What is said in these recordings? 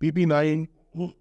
PP9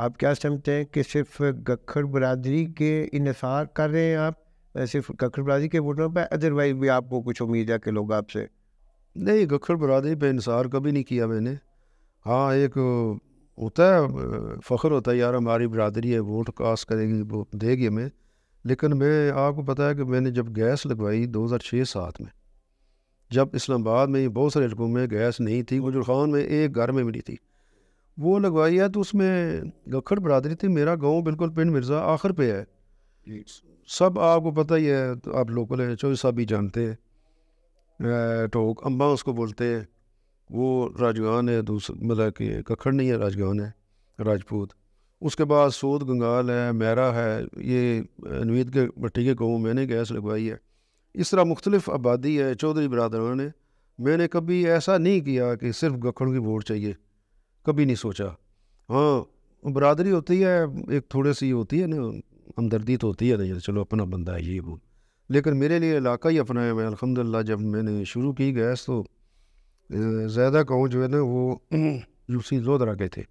آپ کیا سمجھتے ہیں کہ صرف گکھڑ برادری کے انحصار کر رہے ہیں آپ صرف گکھڑ برادری کے ووٹروں پہ، ادروائز بھی آپ کو کچھ امید ہے کہ لوگ آپ سے؟ نہیں، گکھڑ برادری پہ انحصار کبھی نہیں کیا میں نے. ہاں ایک ہوتا ہے فخر ہوتا ہے یار ہماری برادری ہے، ووٹ کاسٹ کرے گی، وہ دے گی ہمیں. لیکن میں آپ کو پتہ ہے کہ میں نے جب گیس لگوائی 2006-7 میں، جب اسلام آباد میں بہت سارے علاقوں میں گیس نہیں تھی، گجر خان میں ایک گھر میں ملی تھی، وہ لگوائی ہے تو اس میں گکھڑ برادری تھی. میرا گاؤں بالکل پنڈ مرزا آخر پہ ہے. سب آپ کو پتہ ہی ہے، تو آپ لوکل ہیں، چوہی صاحب بھی جانتے ہیں، ٹوک امبا اس کو بولتے ہیں. وہ راجگان ہے، مطلب کہ گکھڑ نہیں ہے، راجگان ہے، راجپوت. اس کے بعد سود گنگال ہے، میرا ہے، یہ نوید کے بٹی کے گاؤں میں نے گیس لگوائی ہے. اس طرح مختلف آبادی ہے، چودھری برادران نے. میں نے کبھی ایسا نہیں کیا کہ صرف گکھڑ کی ووٹ چاہیے، کبھی نہیں سوچا. ہاں برادری ہوتی ہے، ایک تھوڑی سی ہوتی ہے نا، ہمدردی تو ہوتی ہے نا، چلو اپنا بندہ ہے یہ وہ. لیکن میرے لیے علاقہ ہی اپنا ہے. میں الحمدللہ جب میں نے شروع کی گیس تو زیادہ گاؤں جو ہے نا وہ یو سی لودھرا کے تھے.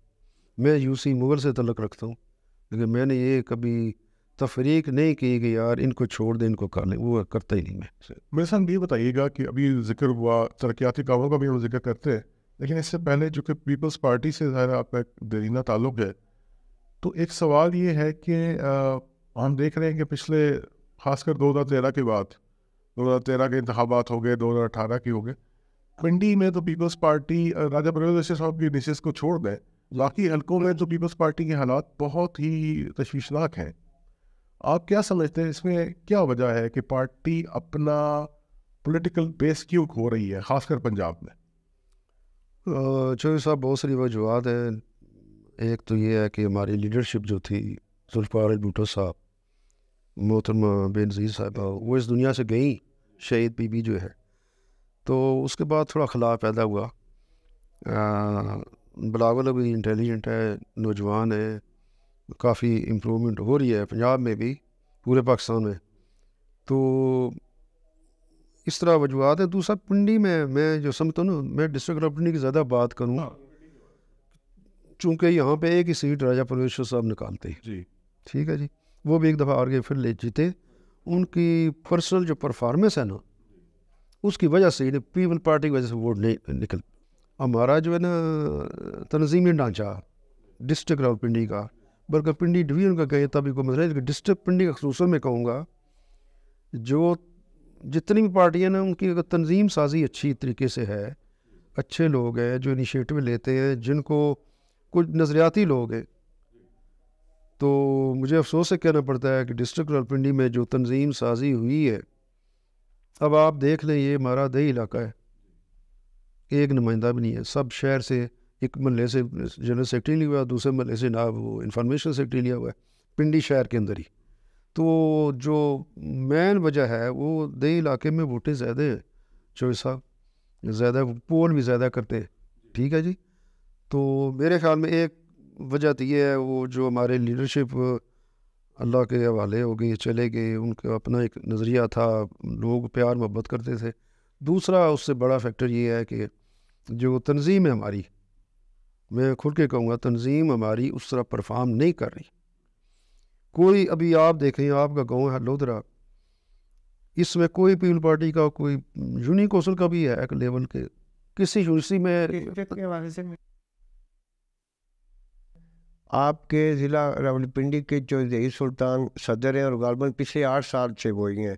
میں یو سی مغل سے تعلق رکھتا ہوں، لیکن میں نے یہ کبھی تفریق نہیں کی کہ یار ان کو چھوڑ دیں، ان کو کر لیں، وہ کرتا ہی نہیں میں. میرے ساتھ یہ بتائیے گا کہ ابھی ذکر ہوا ترقیاتی کاموں کا بھی ہم ذکر کرتے ہیں، لیکن اس سے پہلے جو کہ پیپلز پارٹی سے ظاہر آپ کا ایک دیرینہ تعلق ہے، تو ایک سوال یہ ہے کہ ہم دیکھ رہے ہیں کہ پچھلے خاص کر 2013 کے بعد، 2013 کے انتخابات ہو گئے، 2018 کی ہو گئے، پنڈی میں تو پیپلز پارٹی راجہ پرویز صاحب کی نشست کو چھوڑ دیں، باقی حلقوں میں تو پیپلز پارٹی کے حالات بہت ہی تشویشناک ہیں. آپ کیا سمجھتے ہیں اس میں کیا وجہ ہے کہ پارٹی اپنا پولیٹیکل بیس کیوں کھو رہی ہے، خاص کر پنجاب میں؟ چوہدری صاحب بہت ساری وجوہات ہیں. ایک تو یہ ہے کہ ہماری لیڈرشپ جو تھی، ذوالفقار علی بھٹو صاحب، محترمہ بے نظیر صاحبہ، وہ اس دنیا سے گئیں، شہید بی بی جو ہے. تو اس کے بعد تھوڑا خلا پیدا ہوا. بلاول ابھی انٹیلیجنٹ ہے، نوجوان ہے، کافی امپرومنٹ ہو رہی ہے پنجاب میں بھی، پورے پاکستان میں. تو اس طرح وجوہات ہیں. دوسرا پنڈی میں جو سمجھتا ہوں نا، میں ڈسٹرکٹ پنڈی کی زیادہ بات کروں، چونکہ یہاں پہ ایک ہی سیٹ راجہ پرویز صاحب نکالتے ہیں. جی ٹھیک ہے جی، وہ بھی ایک دفعہ آگے پھر لے جیتے. ان کی پرسنل جو پرفارمنس ہے نا، اس کی وجہ سے پیپل پارٹی کی وجہ سے ووٹ نہیں نکل. ہمارا جو ہے نا تنظیمی ڈھانچہ ڈسٹرکٹ راولپنڈی کا، بلکہ پنڈی ڈویژن کا کہے تب کوئی مسئلہ ہے، لیکن ڈسٹرکٹ پنڈی کا خصوصاً میں کہوں گا، جو جتنی بھی پارٹیاں نا ان کی اگر تنظیم سازی اچھی طریقے سے ہے، اچھے لوگ ہیں جو انیشیٹو لیتے ہیں، جن کو کچھ نظریاتی لوگ ہیں، تو مجھے افسوس سے کہنا پڑتا ہے کہ ڈسٹرکٹ راولپنڈی میں جو تنظیم سازی ہوئی ہے، اب آپ دیکھ لیں یہ ہمارا دیہی علاقہ ہے، ایک نمائندہ بھی نہیں ہے. سب شہر سے، ایک محلے سے جنرل سیکرٹری لیا ہوا ہے، دوسرے محلے سے وہ انفارمیشن سیکرٹری لیا ہوا ہے، پنڈی شہر کے اندر ہی. تو جو مین وجہ ہے وہ دیہی علاقے میں ووٹیں زیادہ ہیں. چوہدری صاحب زیادہ پول بھی زیادہ کرتے ہیں. ٹھیک ہے جی. تو میرے خیال میں ایک وجہ تو یہ ہے، وہ جو ہمارے لیڈرشپ اللہ کے حوالے ہو گئی، چلے گئے، ان کا اپنا ایک نظریہ تھا، لوگ پیار محبت کرتے تھے. دوسرا اس سے بڑا فیکٹر یہ ہے کہ جو تنظیم ہے ہماری، میں کھل کے کہوں گا تنظیم ہماری اس طرح پرفارم نہیں کر رہی. کوئی ابھی آپ دیکھیں، آپ کا گاؤں ہے لودھرا، اس میں کوئی پیپل پارٹی کا کوئی یونی کونسل کا بھی ہے ایک لیول کے کسی یونیورسٹی میں. آپ کے ضلع راولپنڈی کے جو ضعیف سلطان صدر ہیں اور غالباً پچھلے 8 سال سے وہی ہیں.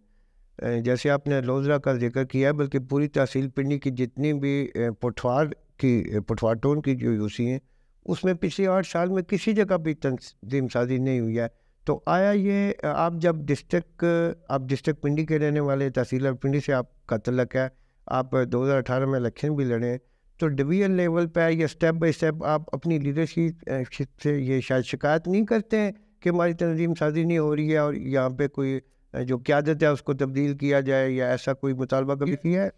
جیسے آپ نے لودھرا کا ذکر کیا ہے، بلکہ پوری تحصیل پنڈی کی جتنی بھی پٹھوار ٹون کی جو یوسی ہیں، اس میں پچھلے 8 سال میں کسی جگہ بھی تنظیم سازی نہیں ہوئی ہے. تو آیا یہ آپ جب ڈسٹرکٹ پنڈی کے رہنے والے، تحصیل پنڈی سے آپ کا تعلق ہے، آپ 2018 میں الیکشن بھی لڑے، تو ڈویژن لیول پہ یا اسٹیپ بائی اسٹیپ آپ اپنی لیڈرشپ سے یہ شاید شکایت نہیں کرتے ہیں کہ ہماری تنظیم سازی نہیں ہو رہی ہے اور یہاں پہ کوئی جو قیادت ہے اس کو تبدیل کیا جائے، یا ایسا کوئی مطالبہ کبھی کیا ہے؟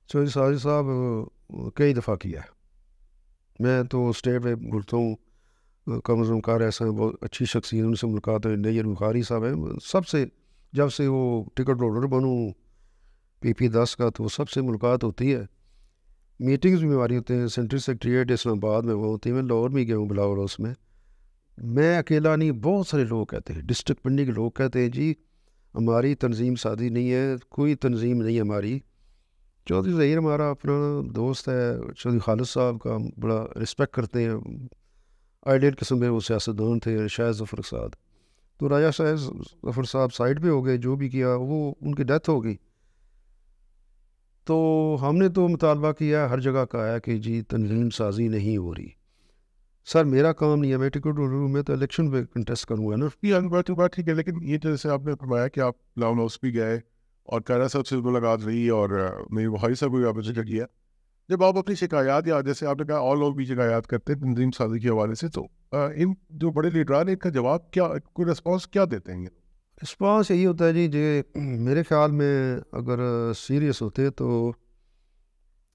چوہدری ساجد صاحب کئی دفعہ کیا ہے. میں تو اسٹیٹ پہ گھرتا ہوں، کم از کم ایسا بہت اچھی شخصیت ان سے ملاقات ہے. نیئر بخاری صاحب ہیں، سب سے جب سے وہ ٹکٹ ہولڈر بنوں PP10 کا، تو سب سے ملاقات ہوتی ہے. میٹنگز بھی ہماری ہوتے ہیں، سینٹرل سیکریٹریٹ اسلام آباد میں وہ ہوتی ہیں. میں لاہور بھی گیا ہوں، بلاول ہاؤس میں. میں اکیلا نہیں، بہت سارے لوگ کہتے ہیں، ڈسٹرکٹ پنڈی کے لوگ کہتے ہیں جی ہماری تنظیم سازی نہیں ہے، کوئی تنظیم نہیں ہماری. چودھری ظہیر ہمارا اپنا دوست ہے، چودھری خالد صاحب کا ہم بڑا رسپیکٹ کرتے ہیں، آئیڈیل قسم کے وہ سیاستدان تھے. شاہ ظفر صاحب، تو راجہ شاہ ظفر صاحب سائڈ پہ ہو گئے، جو بھی کیا وہ ان کی ڈیتھ ہو گئی. تو ہم نے تو مطالبہ کیا ہر جگہ کا ہے کہ جی تنظیم سازی نہیں ہو رہی. سر میرا کام نہیں ہے، میں ٹکٹ ہوں، میں تو الیکشن پہ کنٹیسٹ کروں گا نا. بات ٹھیک ہے، لیکن یہ جیسے آپ نے فرمایا کہ آپ لاؤن ہاؤس بھی گئے اور کیرا صاحب سے ملاقات رہی اور میری بخاری صاحب کو بھی آپ نے ذکر کیا. جب آپ اپنی شکایات، یا جیسے آپ نے کہا اور لوگ بھی شکایات کرتے ہیں تنظیم سازی کے حوالے سے، تو ان جو بڑے لیڈران ہیں ان کا جواب کیا، کوئی رسپانس کیا دیتے ہیں؟ رسپانس یہی ہوتا ہے جی میرے خیال میں اگر سیریس ہوتے تو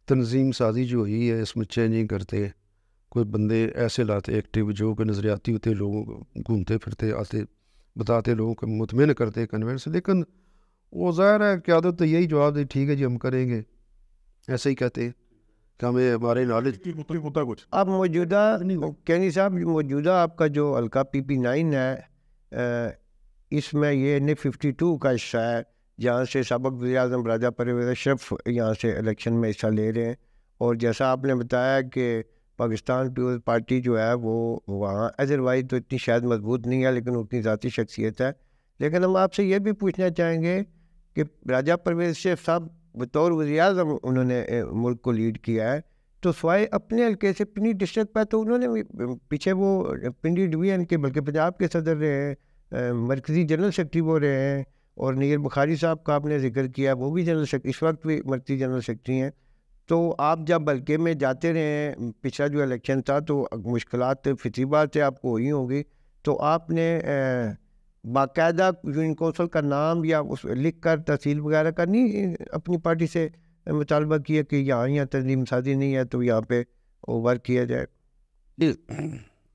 تنظیم سازی جو ہوئی ہے اس میں چینجنگ کرتے، کوئی بندے ایسے لاتے ایکٹیو جو کہ نظریاتی ہوتے، لوگوں کو گھومتے پھرتے آتے بتاتے، لوگوں کو مطمئن کرتے کنوینس. لیکن وہ ظاہر ہے قیادت تو یہی جواب دی ٹھیک ہے جی ہم کریں گے، ایسے ہی کہتے ہیں کہ ہمیں ہمارے نالج ہوتا کچھ. اب موجودہ کینی صاحب، موجودہ آپ کا جو حلقہ PP9 ہے، اس میں یہ NA52 کا حصہ ہے، جہاں سے سابق وزیر اعظم راجہ پرویز اشرف یہاں سے الیکشن میں حصہ لے رہے ہیں. اور جیسا آپ نے بتایا کہ پاکستان پیپلز پارٹی جو ہے وہ وہاں ادروائز تو اتنی شاید مضبوط نہیں ہے، لیکن اتنی ذاتی شخصیت ہے. لیکن ہم آپ سے یہ بھی پوچھنا چاہیں گے کہ راجہ پرویز اشرف صاحب بطور وزیر اعظم انہوں نے ملک کو لیڈ کیا ہے، تو سوائے اپنے حلقے سے پنڈی ڈسٹرکٹ پہ تو انہوں نے پیچھے وہ پنڈی ڈویژن کے بلکہ پنجاب کے صدر رہے ہیں، مرکزی جنرل سیکرٹری وہ رہے ہیں، اور نیر بخاری صاحب کا آپ نے ذکر کیا وہ بھی جنرل سیکرٹری، اس وقت بھی مرکزی جنرل سیکرٹری ہیں. تو آپ جب حلقے میں جاتے رہے ہیں، پچھلا جو الیکشن تھا تو مشکلات فطری بات سے آپ کو ہوئی ہوں گی، تو آپ نے باقاعدہ یونین کونسل کا نام یا اس لکھ کر تحصیل وغیرہ کا نہیں اپنی پارٹی سے مطالبہ کیا کہ یہاں تنظیم سازی نہیں ہے تو یہاں پہ ورک کیا جائے؟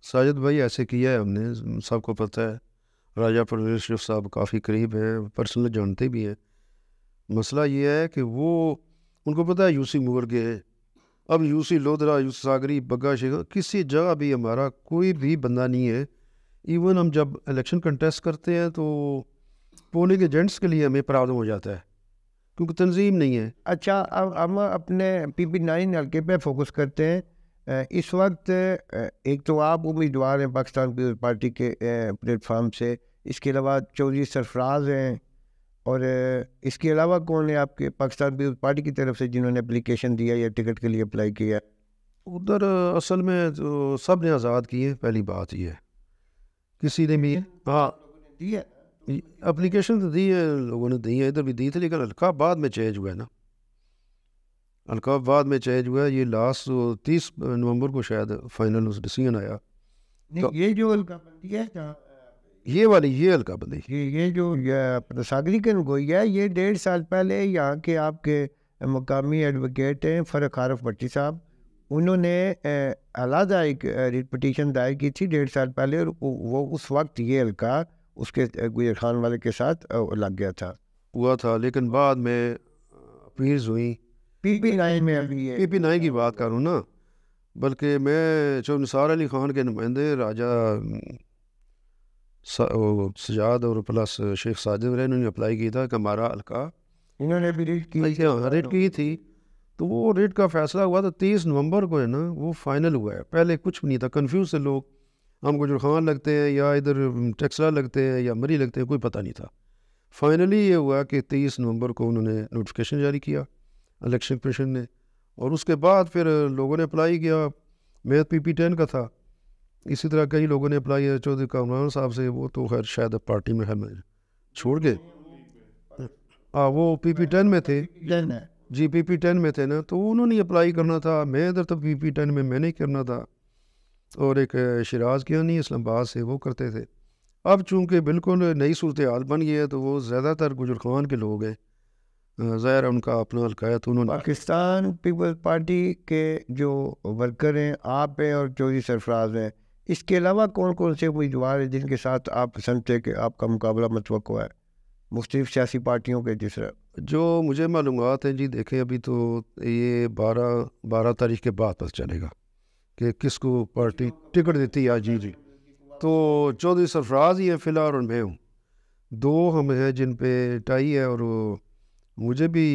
ساجد بھائی ایسے کیا ہے ہم نے، سب کو پتہ ہے. راجہ پرویز اشرف صاحب کافی قریب ہیں، پرسنل جانتے بھی ہیں. مسئلہ یہ ہے کہ وہ ان کو پتہ ہے UC مور گئے، اب UC لودھرا، UC ساگری، بگا شیخا، کسی جگہ بھی ہمارا کوئی بھی بندہ نہیں ہے. ایون ہم جب الیکشن کنٹیسٹ کرتے ہیں تو پولنگ ایجنٹس کے لیے ہمیں پرابلم ہو جاتا ہے کیونکہ تنظیم نہیں ہے. اچھا، اب ہم اپنے PP9 حلقے پہ فوکس کرتے ہیں. اس وقت ایک تو آپ امیدوار ہیں پاکستان پیپلز پارٹی کے پلیٹ فارم سے، اس کے علاوہ چودھری سرفراز ہیں، اور اس کے علاوہ کون ہے آپ کے پاکستان پیپلز پارٹی کی طرف سے جنہوں نے اپلیکیشن دیا یا ٹکٹ کے لیے اپلائی کیا؟ ادھر اصل میں تو سب نے آزاد کی ہے، پہلی بات یہ ہے، کسی نے بھی ہاں اپلیکیشن تو دی ہے، لوگوں نے دی ہے، ادھر بھی دی تھی، لیکن حلقہ بعد میں چینج ہوا ہے نا، حلقہ بعد میں چینج ہوا ہے. یہ لاسٹ 30 نومبر کو شاید فائنل ڈیسیژن آیا. یہ جو حلقہ بندی ہے یہ والی یہ حلقہ بندی، یہ جو ساگری کے نگوئی ہے، یہ 1.5 سال پہلے یہاں کے آپ کے مقامی ایڈوکیٹ ہیں فرق عارف بٹی صاحب، انہوں نے علیحدہ ایک ریٹ پٹیشن دائر کی تھی 1.5 سال پہلے، اور وہ اس وقت یہ حلقہ اس کے گجر خان والے کے ساتھ لگ گیا تھا، ہوا تھا. لیکن بعد میں اپیلز ہوئیں. PP9 میں ابھی PP9 کی بات کروں نا، بلکہ میں چودھری نثار علی خان کے نمائندے راجہ سجاد اور پلس شیخ ساجد انہوں نے اپلائی کیا تھا کہ ہمارا حلقہ، انہوں نے بھی ریٹ کی تھی، تو وہ ریٹ کا فیصلہ ہوا تو 30 نومبر کو ہے نا وہ فائنل ہوا ہے. پہلے کچھ بھی نہیں تھا، کنفیوز تھے لوگ، ہم گجر خان لگتے ہیں یا ادھر ٹیکسلا لگتے ہیں یا مری لگتے ہیں، کوئی پتہ نہیں تھا. فائنلی یہ ہوا کہ 23 نومبر کو انہوں نے نوٹیفیکیشن جاری کیا الیکشن کمیشن نے، اور اس کے بعد پھر لوگوں نے اپلائی کیا. میں PP10 کا تھا، اسی طرح کئی لوگوں نے اپلائی کیا. چودھری کامران صاحب سے، وہ تو خیر شاید اب پارٹی میں چھوڑ گئے، وہ PP10 میں تھے جی، PP10 میں تھے نا، تو انہوں نے اپلائی کرنا تھا. میں ادھر تو PP10 میں نے کرنا تھا، اور ایک شیراز کیا نہیں اسلام آباد سے وہ کرتے تھے. اب چونکہ بالکل نئی صورتحال بن گئی ہے تو وہ زیادہ تر گجر خان کے لوگ ہیں، ظاہر ان کا اپنا حلقہ ہے، تو انہوں نے پاکستان پیپلز پارٹی کے جو ورکر ہیں آپ ہیں اور چودھری سرفراز ہیں، اس کے علاوہ کون کون سے امیدوار ہیں جن کے ساتھ آپ سمجھتے کہ آپ کا مقابلہ متوقع ہے مختلف سیاسی پارٹیوں کے؟ جس طرح جو مجھے معلومات ہیں جی، دیکھیں ابھی تو یہ 12 تاریخ کے بعد پتہ چلے گا کہ کس کو پارٹی ٹکٹ دیتی ہے. جی تو چودھری سرفراز ہی ہیں فی الحال اور میں ہوں، 2 ہم ہیں جن پہ ٹائی ہے، اور مجھے بھی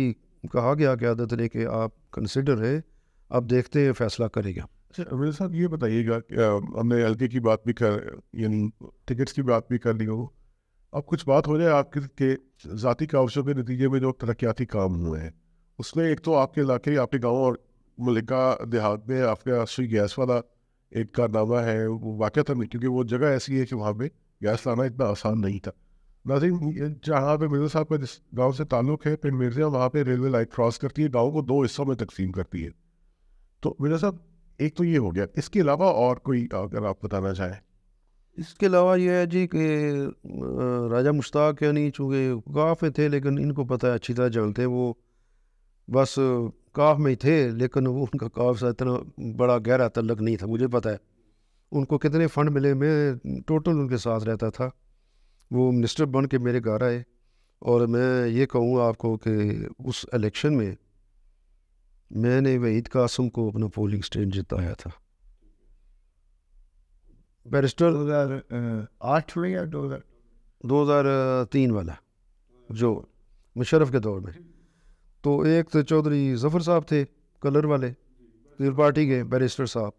کہا گیا قیادت نے کہ آپ کنسیڈر ہے، اب دیکھتے ہیں فیصلہ کرے گا۔ اچھا میرے صاحب یہ بتائیے گا کہ ہم نے حلقے کی بات بھی یعنی ٹکٹس کی بات بھی کر لی ہو، اب کچھ بات ہو جائے آپ کے ذاتی کاوشوں کے نتیجے میں جو ترقیاتی کام ہوئے ہیں، اس میں ایک تو آپ کے علاقے، آپ کے گاؤں اور ملکہ دیہات میں آپ کا سوئی گیس والا ایک کارنامہ ہے، وہ واقعہ تھا، کیونکہ وہ جگہ ایسی ہے کہ وہاں پہ گیس لانا اتنا آسان نہیں تھا۔ ناظرین، جہاں پہ مرزا صاحب کا جس گاؤں سے تعلق ہے، پھر مرزا وہاں پہ ریلوے لائن کراس کرتی ہے، گاؤں کو 2 حصوں میں تقسیم کرتی ہے۔ تو مرزا صاحب ایک تو یہ ہو گیا، اس کے علاوہ اور کوئی اگر آپ بتانا چاہیں؟ اس کے علاوہ یہ ہے جی کہ راجہ مشتاق یعنی چونکہ کاف میں تھے، لیکن ان کو پتہ ہے، اچھی طرح جانتے ہیں، وہ بس کاف میں ہی تھے، لیکن وہ ان کا کاف سے اتنا بڑا گہرا تعلق نہیں تھا۔ مجھے پتہ ہے ان کو کتنے فنڈ ملے، میں ٹوٹل ان کے ساتھ رہتا تھا۔ وہ منسٹر بن کے میرے گھر آئے، اور میں یہ کہوں آپ کو کہ اس الیکشن میں نے وحید قاسم کو اپنا پولنگ اسٹیشن جتایا تھا۔ بیرسٹر 2008 میں یا 2003 والا، جو مشرف کے دور میں، تو ایک تو چودھری ظفر صاحب تھے کلر والے پیر پارٹی کے بیرسٹر صاحب،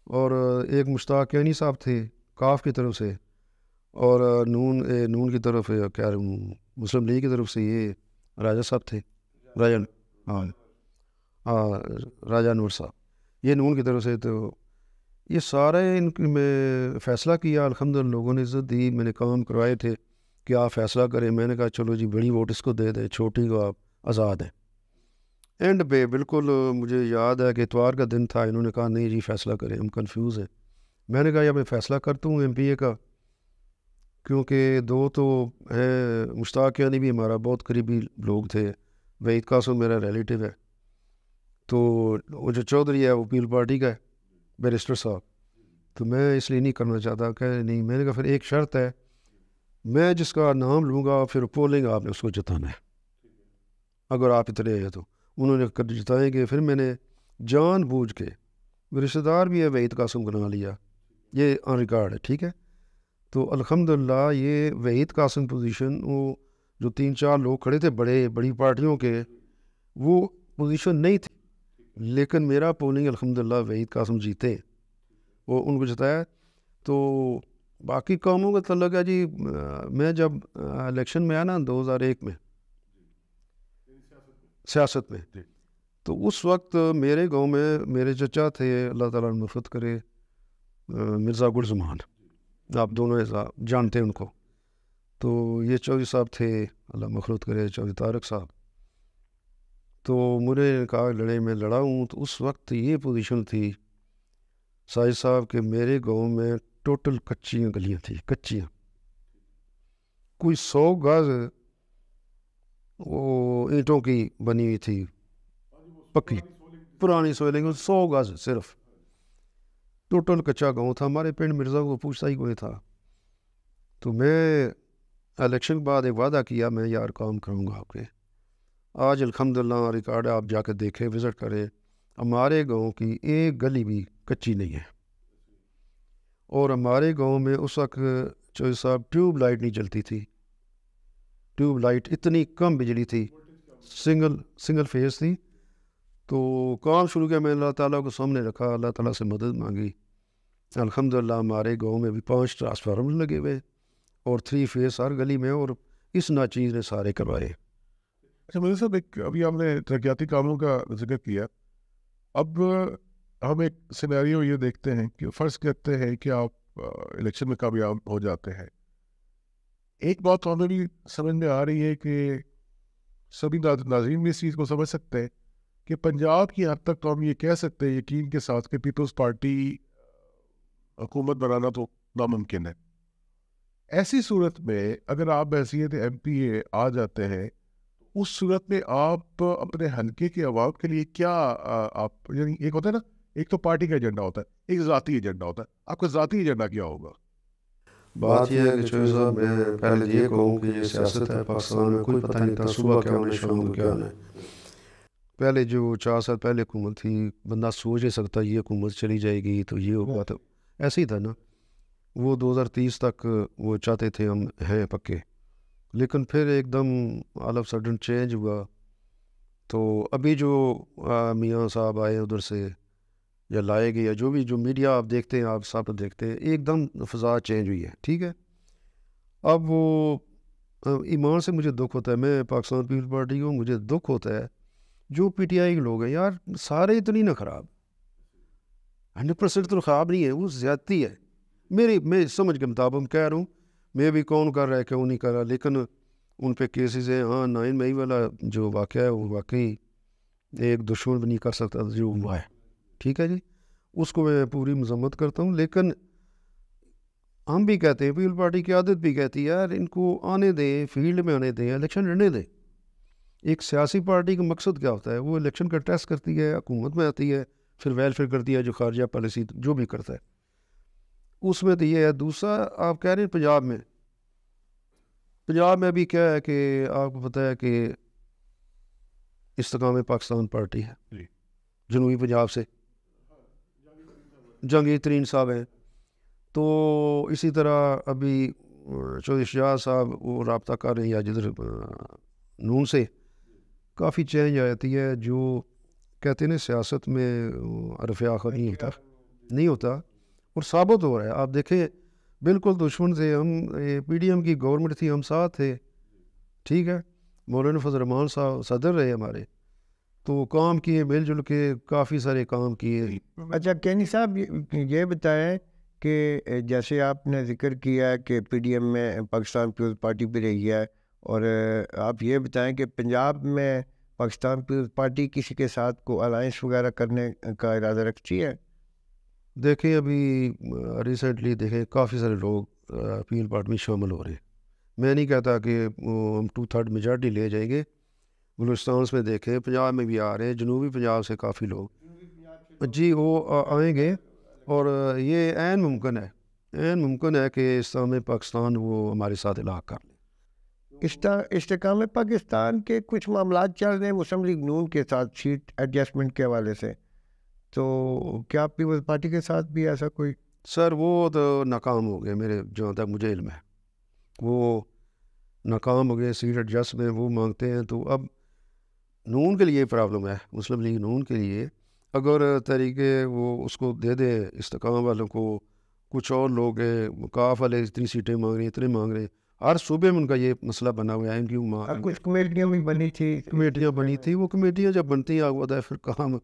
اور ایک مشتاق یعنی صاحب تھے کاف کی طرف سے، اور نون کی طرف کیا مسلم لیگ کی طرف سے یہ راجہ صاحب تھے، راجہ نور صاحب، یہ نون کی طرف سے۔ تو یہ سارے ان میں فیصلہ کیا، الحمدللہ لوگوں نے عزت دی، میں نے کام کروائے تھے کہ آپ فیصلہ کریں، میں نے کہا چلو جی بڑی ووٹ اس کو دے دیں، چھوٹی کو آپ آزاد ہیں۔ اینڈ پہ بالکل مجھے یاد ہے کہ اتوار کا دن تھا، انہوں نے کہا نہیں جی فیصلہ کریں، ہم کنفیوز ہیں۔ میں نے کہا یا میں فیصلہ کرتا ہوں ایم پی اے کا، کیونکہ 2 تو ہیں، مشتاق یعنی بھی ہمارا بہت قریبی لوگ تھے، وحید قاسم میرا ریلیٹیو ہے، تو وہ جو چودھری ہے وہ پیل پارٹی کا ہے بیرسٹر صاحب، تو میں اس لیے نہیں کرنا چاہتا کہ نہیں۔ میں نے کہا پھر ایک شرط ہے، میں جس کا نام لوں گا پھر پولنگ آپ نے اس کو جتانا ہے، اگر آپ اتنے ہیں تو۔ انہوں نے جتائیں گے، پھر میں نے جان بوجھ کے رشتہ دار بھی ہے وحید قاسم کا نام لیا، یہ آن ریکارڈ ہے، ٹھیک ہے۔ تو الحمدللہ یہ وحید قاسم پوزیشن، وہ جو 3-4 لوگ کھڑے تھے بڑی پارٹیوں کے، وہ پوزیشن نہیں تھی، لیکن میرا پولنگ الحمدللہ وحید قاسم جیتے، وہ ان کو جتایا۔ تو باقی کاموں کا تعلق ہے جی، میں جب الیکشن میں آیا نا 2001 میں سیاست میں، تو اس وقت میرے گاؤں میں میرے چچا تھے، اللہ تعالیٰ نے مغفرت کرے، مرزا گل زمان، آپ دونوں جانتے ہیں ان کو۔ تو یہ چودھری صاحب تھے، اللہ مغفرت کرے، چودھری طارق صاحب۔ تو مجھے کہا لڑے میں لڑا ہوں، تو اس وقت یہ پوزیشن تھی ساجد صاحب کہ میرے گاؤں میں ٹوٹل کچیاں گلیاں تھیں، کچیاں، کوئی 100 گز وہ اینٹوں کی بنی ہوئی تھی، پکی پرانی سوئلنگ، 100 گز صرف، ٹوٹل کچا گاؤں تھا۔ ہمارے پنڈ مرزا کو پوچھتا ہی کوئی تھا۔ تو میں الیکشن کے بعد ایک وعدہ کیا، میں یار کام کروں گا آپ کے۔ آج الحمدللہ ریکارڈ ہے، آپ جا کے دیکھیں، وزٹ کریں، ہمارے گاؤں کی ایک گلی بھی کچی نہیں ہے۔ اور ہمارے گاؤں میں اس وقت چودھری صاحب ٹیوب لائٹ نہیں چلتی تھی، ٹیوب لائٹ اتنی کم بجلی تھی، سنگل فیس تھی۔ تو کام شروع کیا، میں اللہ تعالیٰ کو سامنے رکھا، اللہ تعالیٰ سے مدد مانگی، الحمدللہ ہمارے گاؤں میں بھی 5 ٹرانسفارمر لگے ہوئے اور 3 فیس ہر گلی میں، اور اس ناچیز نے سارے کروائے۔ اچھا مرزا صاحب، ایک ابھی آپ نے ترقیاتی کاموں کا ذکر کیا، اب ہم ایک سینیریو یہ دیکھتے ہیں کہ فرض کرتے ہیں کہ آپ الیکشن میں کامیاب ہو جاتے ہیں، ایک بات تو ہمیں بھی سمجھ میں آ رہی ہے کہ سبھی ناظرین بھی اس چیز کو سمجھ سکتے ہیں کہ پنجاب کی حد تک تو ہم یہ کہہ سکتے ہیں یقین کے ساتھ کہ پیپلز پارٹی حکومت بنانا تو ناممکن ہے۔ ایسی صورت میں اگر آپ بحیثیت ایم پی اے آ جاتے ہیں، اس صورت میں آپ اپنے حلقے کے عوام کے لیے کیا آپ، یعنی ایک ہوتا ہے نا، ایک تو پارٹی کا ایجنڈا ہوتا ہے، ایک ذاتی ایجنڈا ہوتا ہے، آپ کا ذاتی ایجنڈا کیا ہوگا؟ بات یہ ہے کہ چودھری صاحب، میں پہلے یہ کہوں کہ یہ سیاست ہے پاکستان میں، کوئی پتہ نہیں تھا صبح کیا ہونا شام کو کیا ہونا ہے۔ پہلے جو 4 سال پہلے حکومت تھی، بندہ سوچ نہیں سکتا یہ حکومت چلی جائے گی تو یہ ہوگا، تو ایسے ہی تھا نا۔ وہ 2030 تک وہ چاہتے تھے ہم ہیں پکے، لیکن پھر ایک دم آل آف سڈن چینج ہوا. تو ابھی جو میاں صاحب آئے ادھر سے یا لائے گئے یا جو میڈیا آپ دیکھتے ہیں، آپ سب دیکھتے ہیں، ایک دم فضا چینج ہوئی ہے. ٹھیک ہے، اب وہ ایمان سے مجھے دکھ ہوتا ہے، میں پاکستان پیپل پارٹی کو مجھے دکھ ہوتا ہے جو پی ٹی آئی کے لوگ ہیں یار، سارے اتنی نہ خراب، 100% تو خراب نہیں ہے، وہ زیادتی ہے. میں سمجھ کے مطابق کہہ رہا ہوں، میں بھی کون کر رہا ہے کیوں نہیں کر رہا، لیکن ان پہ کیسز ہیں. ہاں 9 مئی والا جو واقعہ ہے وہ واقعی ایک دشمن بھی نہیں کر سکتا جو ہوا ہے. ٹھیک ہے جی، اس کو میں پوری مذمت کرتا ہوں، لیکن ہم بھی کہتے ہیں، پیپل پارٹی کی عادت بھی کہتی ہے یار ان کو آنے دیں، فیلڈ میں آنے دیں، الیکشن لڑنے دیں. ایک سیاسی پارٹی کا مقصد کیا ہوتا ہے؟ وہ الیکشن کا ٹیسٹ کرتی ہے، حکومت میں آتی ہے، پھر ویلفیئر کرتی ہے، جو خارجہ پالیسی جو بھی کرتا ہے اس میں تو یہ ہے. دوسرا آپ کہہ رہے ہیں پنجاب میں بھی کیا ہے کہ آپ کو پتہ ہے کہ استقام پاکستان پارٹی ہے، جنوبی پنجاب سے جہانگیر ترین صاحب ہیں. تو اسی طرح ابھی چودھری شجاع صاحب وہ رابطہ کر رہے ہیں یا جدھر نون سے کافی چینج آتی ہے. جو کہتے ہیں نا سیاست میں عرف آخر نہیں ہوتا اور ثابت ہو رہا ہے. آپ دیکھیں بالکل دشمن سے ہم، پی ڈی ایم کی گورنمنٹ تھی، ہم ساتھ تھے. ٹھیک ہے، مولانا فضل الرحمان صاحب صدر رہے ہمارے، تو کام کیے مل جل کے، کافی سارے کام کیے. اچھا کینی صاحب یہ بتائیں کہ جیسے آپ نے ذکر کیا ہے کہ پی ڈی ایم میں پاکستان پیپلز پارٹی بھی رہی ہے، اور آپ یہ بتائیں کہ پنجاب میں پاکستان پیپلز پارٹی کسی کے ساتھ کو الائنس وغیرہ کرنے کا ارادہ رکھتی ہے؟ دیکھیں ابھی ریسنٹلی دیکھیں کافی سارے لوگ پیپل پارٹی میں شامل ہو رہے ہیں. میں نہیں کہتا کہ ہم 2/3 میجارٹی لے جائیں گے. بلوچستان میں دیکھیں، پنجاب میں بھی آ رہے ہیں، جنوبی پنجاب سے کافی لوگ جی وہ آئیں گے. اور یہ عین ممکن ہے کہ اسلامی پاکستان وہ ہمارے ساتھ الحاق کر لیں. استحکام پاکستان کے کچھ معاملات چل رہے ہیں مسلم لیگ نون کے ساتھ سیٹ ایڈجسٹمنٹ کے حوالے سے، تو کیا پیپلز پارٹی کے ساتھ بھی ایسا کوئی؟ سر وہ تو ناکام ہو گئے، میرے جہاں تک مجھے علم ہے وہ ناکام ہو گئے. سیٹ ایڈجسٹمنٹ وہ مانگتے ہیں. تو اب نون کے لیے پرابلم ہے، مسلم لیگ نون کے لیے. اگر طریقے وہ اس کو دے دے استحکام والوں کو، کچھ اور لوگ ہیں کاف والے اتنی سیٹیں مانگ رہے ہیں، اتنے مانگ رہے ہیں، ہر صوبے میں ان کا یہ مسئلہ بنا ہوا ہے. ان کی کچھ کمیٹیاں بھی بنی تھی، وہ کمیٹیاں جب بنتی ہیں ہوتا ہے پھر کام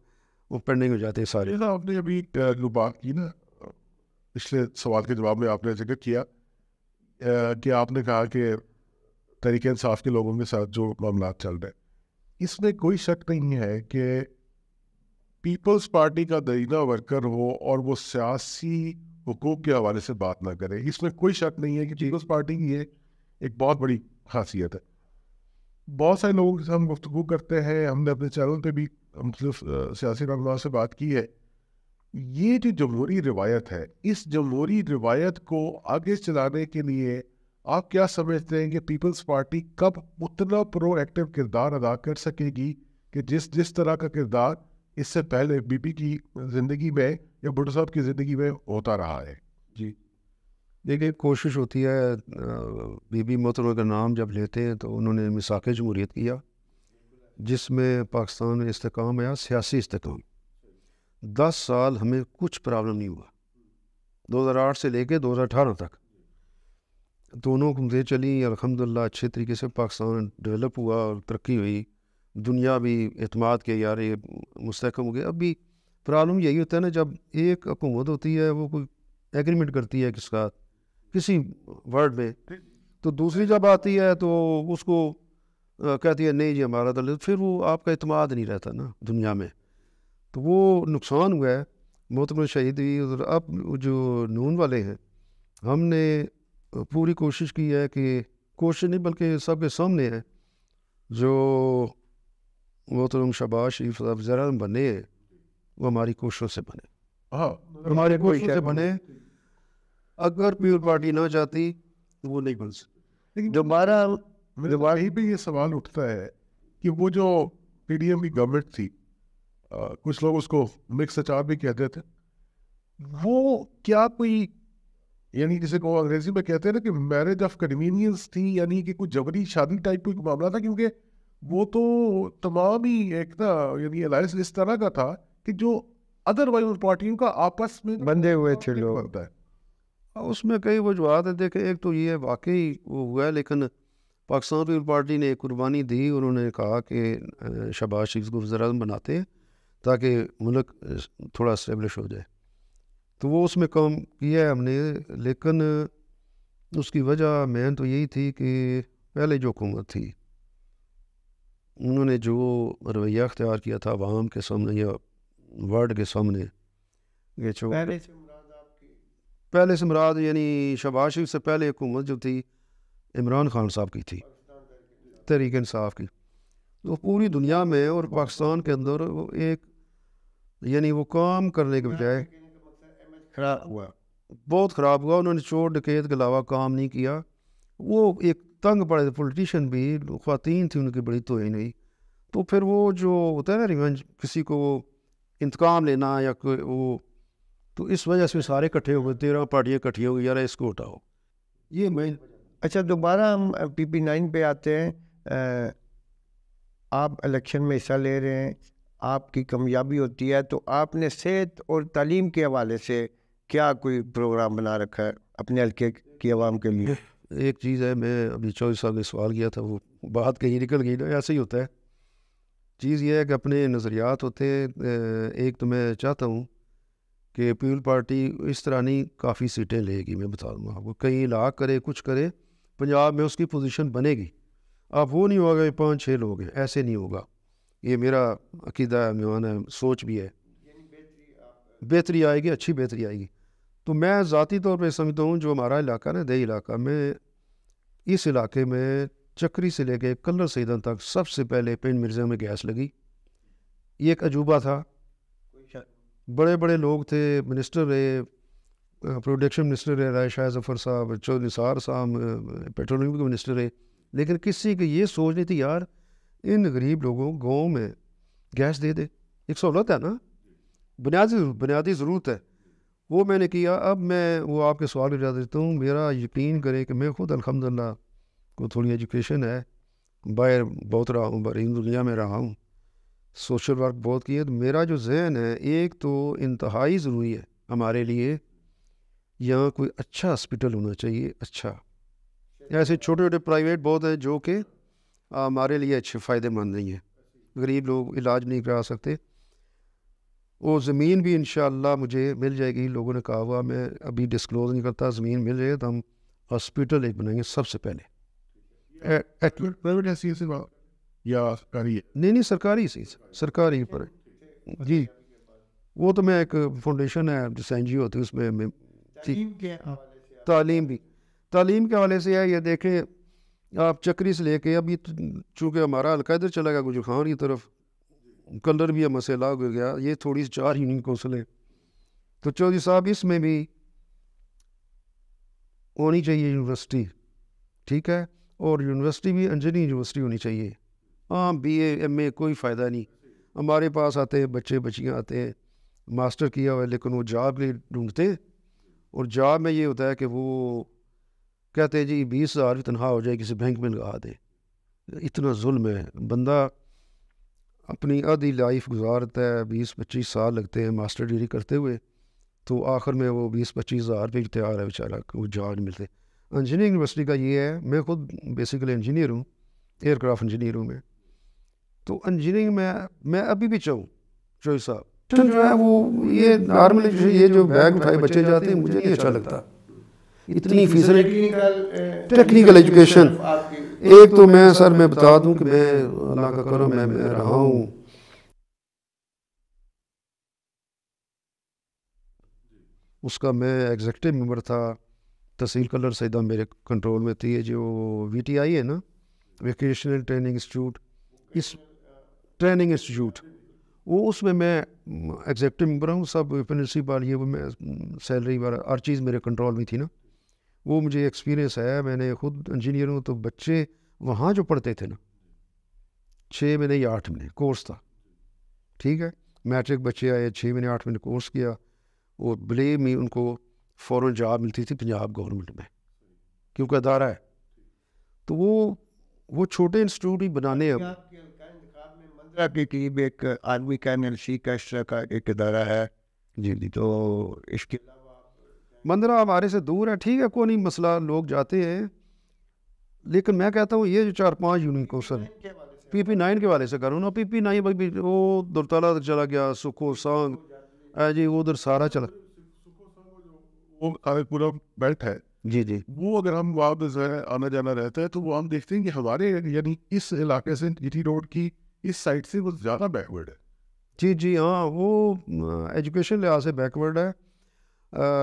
وہ پینڈنگ ہو جاتے ہیں سارے. آپ نے ابھی جو بات کی نا پچھلے سوال کے جواب میں آپ نے ذکر کیا کہ آپ نے کہا کہ تحریک انصاف کے لوگوں کے ساتھ جو معاملات چل رہے ہیں، اس میں کوئی شک نہیں ہے کہ پیپلز پارٹی کا درینہ ورکر ہو اور وہ سیاسی حقوق کے حوالے سے بات نہ کرے، اس میں کوئی شک نہیں ہے کہ پیپلز پارٹی کی یہ ایک بہت بڑی خاصیت ہے. بہت سارے لوگوں کے ساتھ ہم گفتگو کرتے ہیں، ہم نے اپنے چینل پہ بھی مختلف سیاسی رہنما سے بات کی ہے. یہ جو جمہوری روایت ہے، اس جمہوری روایت کو آگے چلانے کے لیے آپ کیا سمجھتے ہیں کہ پیپلز پارٹی کب اتنا پرو ایکٹیو کردار ادا کر سکے گی کہ جس طرح کا کردار اس سے پہلے بی پی کی زندگی میں یا بھٹو صاحب کی زندگی میں ہوتا رہا ہے؟ جی دیکھیے کوشش ہوتی ہے، بی بی محترمہ کا نام جب لیتے ہیں تو انہوں نے میثاق جمہوریت کیا جس میں پاکستان میں استحکام آیا، سیاسی استحکام. 10 سال ہمیں کچھ پرابلم نہیں ہوا، 2008 سے لے کے 2018 تک دونوں حکومتیں چلیں، الحمدللہ اچھے طریقے سے پاکستان ڈیولپ ہوا اور ترقی ہوئی. دنیا بھی اعتماد کے یار یہ مستحکم ہو گیا. اب بھی پرابلم یہی ہوتا ہے نا، جب ایک حکومت ہوتی ہے وہ کوئی ایگریمنٹ کرتی ہے کسی ورڈ میں، تو دوسری جب آتی ہے تو اس کو کہتی ہے نہیں جی ہمارا دل، پھر وہ آپ کا اعتماد نہیں رہتا نا دنیا میں. تو وہ نقصان ہوا ہے، محترم شہید ہوئی. اب جو نون والے ہیں ہم نے پوری کوشش کی ہے، کہ کوشش نہیں بلکہ سب کے سامنے ہے، جو محترم شہباز شریف صاحب وزیر اعظم بنے ہیں وہ ہماری کوششوں سے بنے، ہماری کوششوں سے بنے. اگر پیپل پارٹی نہ چاہتی تو وہ نہیں بن سکتی. دوبارہ یہیں پہ یہ سوال اٹھتا ہے کہ وہ جو پی ڈی ایم کی گورنمنٹ تھی، کچھ لوگ اس کو مکس اچار بھی کہتے تھے، وہ کیا کوئی یعنی جسے کو انگریزی میں کہتے ہیں نا کہ میرج آف کنوینئنس تھی، یعنی کہ کوئی جبری شادی ٹائپ کوئی معاملہ تھا، کیونکہ وہ تو تمام ہی ایک نا یعنی الائنس اس طرح کا تھا کہ جو ادر وائز پارٹیوں کا آپس میں بندے ہوئے تھے لوگ. بنتا ہے. اس میں کئی وجوہات ہیں. دیکھیں ایک تو یہ واقعی وہ ہوا ہے، لیکن پاکستان پیپل پارٹی نے ایک قربانی دی. انہوں نے کہا کہ شہباز شریف کو وزیر اعظم بناتے ہیں تاکہ ملک تھوڑا اسٹیبلش ہو جائے، تو وہ اس میں کام کیا ہے ہم نے. لیکن اس کی وجہ مین تو یہی تھی کہ پہلے جو حکومت تھی انہوں نے جو رویہ اختیار کیا تھا عوام کے سامنے یا ورلڈ کے سامنے، یہ جو پہلے سے مراد یعنی شہباز شریف سے پہلے حکومت جو تھی عمران خان صاحب کی تھی، تحریک انصاف کی، تو پوری دنیا میں اور پاکستان کے اندر وہ ایک یعنی وہ کام کرنے کے بجائے خراب ہوا، بہت خراب ہوا. انہوں نے چور ڈکیت کے علاوہ کام نہیں کیا. وہ ایک تنگ پڑے تھے پولیٹیشین بھی، خواتین تھی ان کی بڑی توہین ہوئی. تو پھر وہ جو ہوتا ہے نا ریونج، کسی کو انتقام لینا یا کوئی وہ، تو اس وجہ سے سارے اکٹھے ہو گئے، 13 پارٹیاں اکٹھی ہو گئی، یار اس کو ہٹاؤ. یہ مین. اچھا دوبارہ ہم PP9 پہ آتے ہیں. آپ الیکشن میں حصہ لے رہے ہیں، آپ کی کامیابی ہوتی ہے، تو آپ نے صحت اور تعلیم کے حوالے سے کیا کوئی پروگرام بنا رکھا ہے اپنے حلقے کی عوام کے لیے؟ ایک چیز ہے، میں ابھی 24 صاحب نے سوال کیا تھا، وہ بات کہیں نکل گئی نا، ایسے ہی ہوتا ہے. چیز یہ ہے کہ اپنے نظریات ہوتے ہیں. ایک تو میں چاہتا ہوں کہ پیپل پارٹی اس طرح نہیں کافی سیٹیں لے گی. میں بتا دوں آپ کو، کہیں لاکھ کرے کچھ کرے، پنجاب میں اس کی پوزیشن بنے گی. اب وہ نہیں ہوگا کہ 5-6 لوگ ہیں، ایسے نہیں ہوگا. یہ میرا عقیدہ ہے، میرا سوچ بھی ہے. بہتری آئے گی، اچھی بہتری آئے گی. تو میں ذاتی طور پہ سمجھتا ہوں جو ہمارا علاقہ نا دیہی علاقہ میں، اس علاقے میں چکری سے لے کے کلر سیدن تک سب سے پہلے پنڈ مرزا میں گیس لگی. یہ ایک عجوبہ تھا. بڑے بڑے لوگ تھے، منسٹر رہے، پروڈکشن منسٹر رہے رائے شاہ ظفر صاحب، چودھری نثار صاحب پیٹرولیم کے منسٹر رہے، لیکن کسی کی یہ سوچ نہیں تھی یار ان غریب لوگوں گاؤں میں گیس دے دے. ایک سہولت ہے نا، بنیادی ضرورت ہے. وہ میں نے کیا. اب میں وہ آپ کے سوال بجا دیتا ہوں. میرا یقین کریں کہ میں خود الحمدللہ کو تھوڑی ایجوکیشن ہے، باہر بہت رہا ہوں، باہر دنیا میں رہا ہوں، سوشل ورک بہت کی ہے. تو میرا جو ذہن ہے، ایک تو انتہائی ضروری ہے ہمارے لیے یہاں کوئی اچھا ہاسپٹل ہونا چاہیے. اچھا، ایسے چھوٹے چھوٹے پرائیویٹ بہت ہیں جو کہ ہمارے لیے اچھے فائدہ مند نہیں ہیں. غریب لوگ علاج نہیں کرا سکتے. وہ زمین بھی انشاءاللہ مجھے مل جائے گی. لوگوں نے کہا ہوا، میں ابھی ڈسکلوز نہیں کرتا. زمین مل جائے تو ہم ہاسپٹل ایک بنائیں گے سب سے پہلے. یا سرکاری ہے؟ نہیں سرکاری سی، سرکاری پر جی. وہ تو میں ایک فاؤنڈیشن ہے جس این جی او ہوتی ہے، اس میں تعلیم کے حوالے سے ہے. یہ دیکھیں آپ چکری سے لے کے ابھی چونکہ ہمارا حلقہ ادھر چلا گیا گجر خان کی طرف، کلر بھی مسئلہ ہو گیا. یہ تھوڑی سی 4 یونین کونسل ہے. تو چودھری صاحب اس میں بھی ہونی چاہیے یونیورسٹی، ٹھیک ہے، اور یونیورسٹی بھی انجینئرنگ یونیورسٹی ہونی چاہیے. ہاں BA MA کوئی فائدہ نہیں. ہمارے پاس آتے ہیں بچے بچیاں آتے ہیں ماسٹر کیا ہوا ہے، لیکن وہ جاب نہیں ڈھونڈتے. اور جاب میں یہ ہوتا ہے کہ وہ کہتے ہیں جی 20,000 بھی تنخواہ ہو جائے، کسی بینک میں لگا دے. اتنا ظلم ہے. بندہ اپنی آدھی لائف گزارتا ہے، 20-25 سال لگتے ہیں ماسٹر ڈگری کرتے ہوئے، تو آخر میں وہ 20-25 ہزار پہ تیار ہے بیچارہ، وہ جاب نہیں ملتے. انجینئرنگ یونیورسٹی کا یہ ہے، میں خود بیسیکلی انجینئر ہوں، ایئر کرافٹ انجینئر ہوں میں. تو انجینئرنگ میں ابھی بھی چاہوں چوہی صاحب جو ہے وہ یہ نارملی یہ جو بیگ اٹھائے بچے جاتے ہیں، مجھے نہیں اچھا لگتا اتنی فیصد. ٹیکنیکل ایجوکیشن ایک تو میں سر میں بتا دوں کہ میں اللہ کا کرم میں رہا ہوں اس کا، میں ایگزیکٹو ممبر تھا. تحصیل کلر سیدہ میرے کنٹرول میں تھی. جو VTI ہے نا، ویکیشنل ٹریننگ انسٹیٹیوٹ، اس ٹریننگ انسٹیٹیوٹ، وہ اس میں ایگزیکٹو ممبر ہوں. سب پرنسپل یہ وہ میں سیلری وغیرہ ہر چیز میرے کنٹرول میں تھی نا. وہ مجھے ایکسپیرینس ہے. میں نے خود انجینئر ہوں. تو بچے وہاں جو پڑھتے تھے نا، 6 مہینے یا 8 مہینے کورس تھا، ٹھیک ہے. میٹرک بچے آئے، 6 مہینے 8 مہینے کورس کیا. اور بلیو می ان کو فوراً جاب ملتی تھی پنجاب گورنمنٹ میں، کیونکہ ادارہ ہے. تو وہ چھوٹے انسٹیٹیوٹ ہی بنانے اب. مندرہ کے قریب ایک آرمی کا NLC کا اس طرح کا ایک ادارہ ہے. جی جی. تو اس کے مندرہ ہمارے سے دور ہے، ٹھیک ہے کوئی نہیں مسئلہ، لوگ جاتے ہیں، لیکن میں کہتا ہوں یہ جو 4-5 یونین کو سر PP9 کے والے سے کروں نا. PP9 وہ درتالہ تک چلا گیا، سکھو سانگ جی ادھر سارا چلا. وہ پورا بیلٹ ہے. جی جی. وہ اگر ہم وہاں پہ جو ہے آنا جانا رہتا ہے تو وہ ہم دیکھتے ہیں کہ ہمارے یعنی اس علاقے سے GT روڈ کی اس سائڈ سے وہ زیادہ بیکورڈ ہے. جی جی ہاں، وہ ایجوکیشن لحاظ سے بیکورڈ ہے.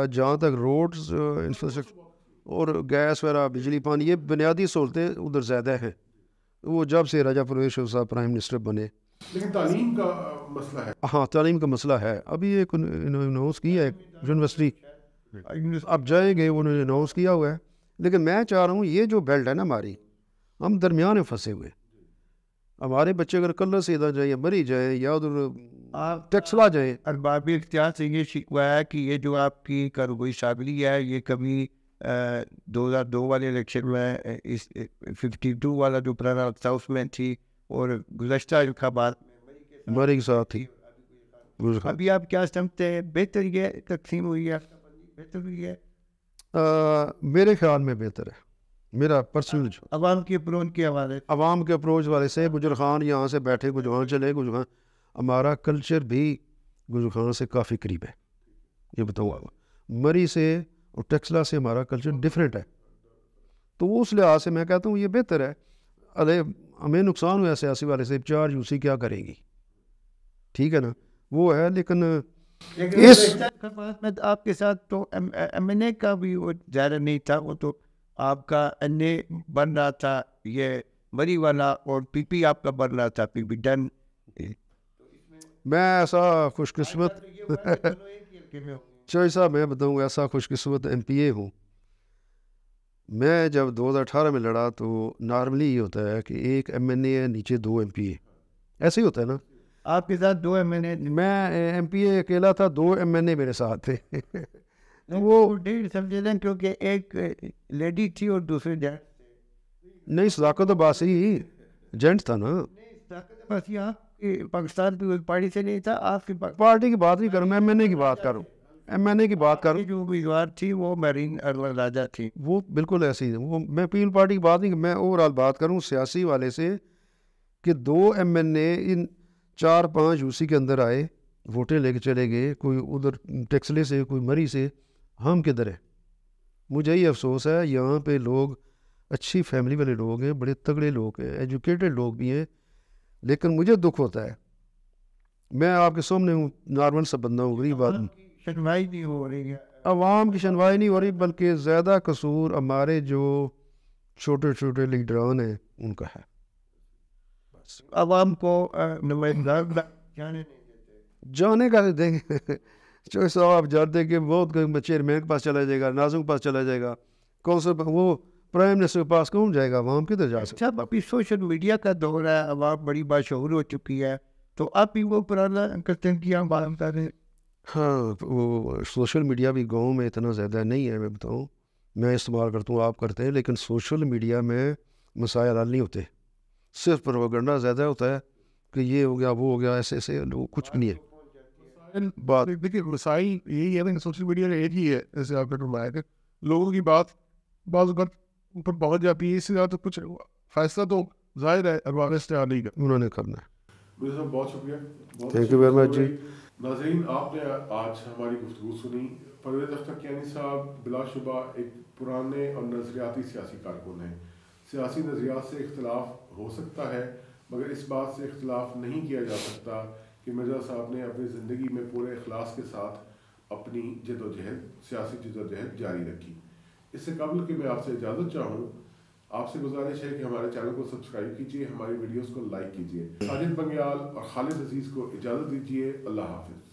جہاں تک روڈز انفراسٹرکچر اور گیس وغیرہ بجلی پانی یہ بنیادی سہولتیں ادھر زیادہ ہیں. وہ جب سے راجہ پرویش صاحب پرائم منسٹر بنے. لیکن تعلیم کا مسئلہ ہے. ہاں تعلیم کا مسئلہ ہے. ابھی ایک اناؤنس کیا ہے یونیورسٹی، اب جائیں گے انہوں نے اناؤنس کیا ہوا ہے. لیکن میں چاہ رہا ہوں یہ جو بیلٹ ہے نا ہماری، ہم درمیان میں پھنسے ہوئے. ہمارے بچے اگر کلر سے ادھر جائیں یا مری جائیں یا ادھر ٹیکسلا جائیں. ارباب اختیار سے یہ شکوہ ہے کہ یہ جو آپ کی کاروباری شاملی ہے یہ کبھی 2002 والے الیکشن میں 52 والا جو پرانا تھا اس میں تھی، اور گزشتہ انتخابات مری کے ساتھ تھی. ابھی آپ کیا سمجھتے ہیں بہتر یہ تقسیم ہوئی ہے، بہتر ہوئی ہے؟ میرے خیال میں بہتر ہے. میرا پرسنل عوام کی اپروچ کے حوالے، عوام کے اپروچ والے سے گجر خان یہاں سے بیٹھے کچھ وہاں چلے کچھ وہاں. ہمارا کلچر بھی گجر خان سے کافی قریب ہے. یہ بتاؤں آپ مری سے اور ٹیکسلا سے ہمارا کلچر ڈفرینٹ ہے. تو اس لحاظ سے میں کہتا ہوں یہ بہتر ہے. ارے ہمیں نقصان ہوا سیاسی والے سے 4 UC کیا کریں گی، ٹھیک ہے نا وہ ہے. لیکن اس میں آپ کے ساتھ تو MNA کا بھی وہ زیادہ نہیں تھا، وہ تو آپ کا NA بن رہا تھا یہ مری والا، اور PP آپ کا بن رہا تھا PP10. میں ایسا خوش قسمت چوئی صاحب میں بتاؤں ایسا خوش قسمت MPA ہوں. میں جب 2018 میں لڑا تو نارملی یہ ہوتا ہے کہ ایک MNA ہے نیچے 2 MPA، ایسے ہی ہوتا ہے نا. آپ کے ساتھ 2 MNA؟ میں MPA اکیلا تھا، 2 MNA میرے ساتھ تھے. وہ ڈیڑھ سمجھے دیں کیونکہ ایک لیڈی تھی اور دوسرے جینٹ تھے. نہیں صداقت عباسی جینٹ تھا نا. صداقت عباسی آپ پاکستان پیپلز پارٹی سے نہیں تھا، آپ کی پارٹی کی بات نہیں کروں میں، MNA کی بات کروں. MNA کی بات کروں. جو امیدوار تھی وہ میرین ارول راجہ تھی. وہ بالکل ایسی ہے. وہ میں پیپل پارٹی کی بات نہیں، میں اوور آل بات کروں سیاسی والے سے کہ 2 MNA ان 4-5 UC کے اندر آئے، ووٹیں لے کے چلے گئے. کوئی ادھر ٹیکسلے سے، کوئی مری سے. ہم کدھر ہیں؟ مجھے یہ افسوس ہے. یہاں پہ لوگ اچھی فیملی والے لوگ ہیں، بڑے تگڑے لوگ ہیں، ایجوکیٹڈ لوگ بھی ہیں، لیکن مجھے دکھ ہوتا ہے. میں آپ کے سامنے ہوں، نارمل سا بندہ ہوں، غریب آدمی. سنوائی نہیں ہو رہی ہے، عوام کی سنوائی نہیں ہو رہی، بلکہ زیادہ قصور ہمارے جو چھوٹے چھوٹے لیڈران ہیں ان کا ہے. بس عوام کو نمائندہ جانے نہیں دیتے. جانے کا دیں گے چوئی صاحب آپ جانتے کہ بہت چیئرمین کے پاس چلا جائے گا، ناظم کے پاس چلا جائے گا، کونسل وہ پرائم منسٹر کے پاس کون جائے گا؟ عوام کدھر جا سکتے؟ سب ابھی سوشل میڈیا کا دور ہے، عوام بڑی باشعور ہو چکی ہے، تو آپ بھی وہ پرانا کرتے ہیں کہ ہم بات کریں. ہاں وہ سوشل میڈیا بھی گاؤں میں اتنا زیادہ نہیں ہے. میں بتاؤں میں استعمال کرتا ہوں، آپ کرتے ہیں، لیکن سوشل میڈیا میں مسائل حل نہیں ہوتے، صرف پروپیگنڈا زیادہ ہوتا ہے کہ یہ ہو گیا وہ ہو گیا، ایسے ایسے لوگ کچھ بھی نہیں ہے. بات دیکھیے مسائل یہی ہے کہ سوشل میڈیا کا ایک ہی ہے، جیسے آپ نے فرمایا کہ لوگوں کی بات بعض اوقات اوپر پہنچ جاتی ہے. اس سے زیادہ تو کچھ فیصلہ تو ظاہر ہے ارباب اختیار نہیں کرنا، انہوں نے کرنا ہے. مجھے صاحب بہت شکریہ. تھینک یو ویری مچ جی. ناظرین آپ نے آج ہماری گفتگو سنی. پرویز اختر کیانی صاحب بلا شبہ ایک پرانے اور نظریاتی سیاسی کارکن ہیں. سیاسی نظریات سے اختلاف ہو سکتا ہے، مگر اس بات سے اختلاف نہیں کیا جا سکتا کہ مرزا صاحب نے اپنی زندگی میں پورے اخلاص کے ساتھ اپنی جدوجہد، سیاسی جدوجہد جاری رکھی. اس سے قبل کہ میں آپ سے اجازت چاہوں، آپ سے گزارش ہے کہ ہمارے چینل کو سبسکرائب کیجیے، ہماری ویڈیوز کو لائک کیجیے. ساجد بنگیال اور خالد عزیز کو اجازت دیجیے. اللہ حافظ.